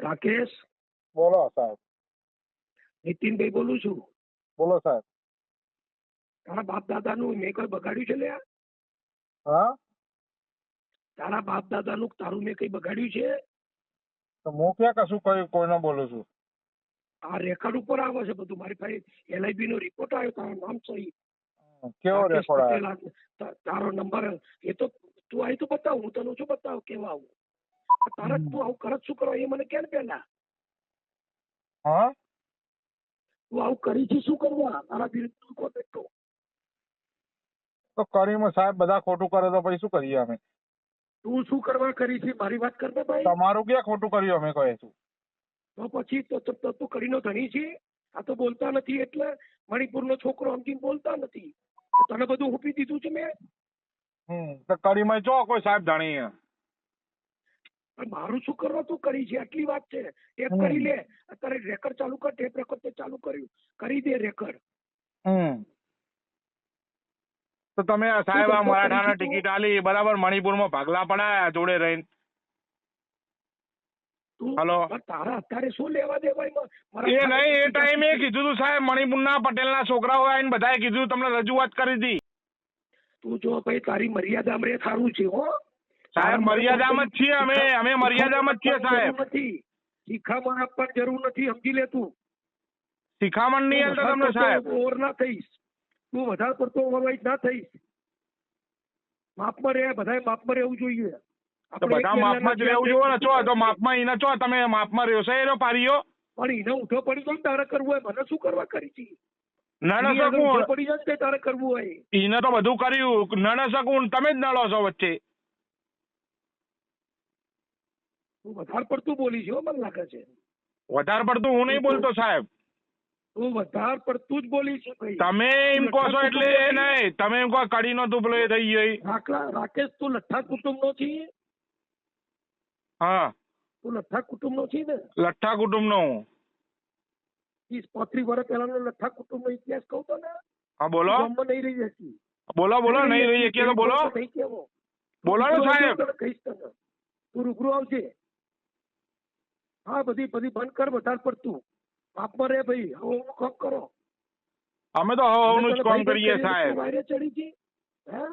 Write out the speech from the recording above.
રાકેશ, બોલો સાહેબ. નીતિનભાઈ બોલું છું. બોલો સાહેબ. તારા બાપ દાદાનું મેં કઈ બગાડ્યું છે લ્યા? હા, તારા બાપ દાદાનું તારું મેં કઈ બગાડ્યું છે? તો હું ક્યાં કશું કઈ કોઈને બોલું છું? આ રેકોર્ડ ઉપર આવે છે બધું. મારી પાસે LIB નો રિપોર્ટ આવ્યો, તારું નામ સહી. કેવો રાકેશ રેકોર્ડ પટેલ આવ્યો? તારો નંબર. એ તો તું આવી તો બતાવ, હું તને શું બતાવ કેવા આવું. તારા તું આવું કરત શું કરવા એ મને કે ને પેલા. હા, તું આવું કરી છે શું કરવા? તારા વિરુદ્ધ તું કહો બેઠો. તો કરીમાં સાહેબ બધા ખોટું કરે તો પછી શું કરીએ અમે? તું શું કરવા કરી છે મારી વાત કર ને ભાઈ. તમારું ક્યાં ખોટું કર્યું અમે કહે છું? તો પછી તું કરીનો ધણી છે. આ તો બોલતા નથી એટલે મણિપુરનો છોકરો સમજીને બોલતા નથી. તને બધું હુપી દીધું છે મેં. તો કરીમાં જો કોઈ સાહેબ ધણી. પણ મારું શું કરવા તું કરી છે આટલી વાત છે. ટેપ કરી લે અત્યારે. રેકર્ડ ચાલુ કર. ટેપ રેકોર્ડ તે ચાલુ કર્યું કરી દે રેકર્ડ. તો તમે સાહેબ આ મરાઠાના ટિકિટ આલી બરાબર, મણિપુરમાં ભાગલા પડાયા જોડે રહીને. હલો, તારા અત્યારે શું લેવા દેવાય? એ નહીં, એ ટાઈમે કીધું તું સાહેબ, મણિપુરના પટેલના છોકરાઓ આવીને બધાએ કીધું, તમને રજૂઆત કરી હતી. તું જો ભાઈ તારી મર્યાદામાં રે, સારું છે હો સાહેબ. મર્યાદામાં જ છીએ અમે મર્યાદામાં જ છીએ સાહેબ. શિખામણ આપવાની જરૂર નથી, સમજી લે તું. શિખામણ નહીં હાલતા તમને સાહેબ. ઓવર ના થઈશ તું, વધારે પડતો ઓવરવાઇઝ ના થઈશ. માપમાં રહે, બધાએ માપમાં રહેવું જોઈએ. તો બધા માપમાં જ રહેવું જોઈએ ને. ચો તો માપમાં એને ચો તમે માપમાં રહ્યો છે એ પારીઓ. પણ એને ઉઠો પડી તો તારે કરવું હોય. મને શું કરવા કરી છે? નડ શકું પડી જાય તારે કરવું હોય. એને તો બધું કર્યું. નડ શકું તમે જ નડો છો વચ્ચે. તું વધારે પડતું બોલી છે મને લાગે છે. વધારે પડતું હું નહીં બોલતો સાહેબ. તું વધારે પડતું જ બોલી છે ભાઈ. તમે એમ કહો છો એટલે એ નહીં. તમે એમ કહો કડીનો તુપલો એ થઈ ગયો. રાકેશ, તું લઠ્ઠા કુટુંબ નો છે? હા, તું લઠ્ઠા કુટુંબ નો છે ને? લઠ્ઠા કુટુંબ નો. 30-35 વર્ષ પહેલાનો લઠ્ઠા કુટુંબ નો ઇતિહાસ કહું તો ને. હા બોલો. નહીં રહી જતી. બોલો નહીં રહી શકીએ તો બોલો. નહીં કેવો બોલો ને સાહેબ. કહીશ તને. તું રૂબરૂ આવજે. હા, બધી બંધ કર વધારે પડતું. માપમાં રે ભાઈ. હવે હું કામ કરો. અમે તો હવનું જ કામ કરીએ સાહેબ. વાયરે ચડી છે. હે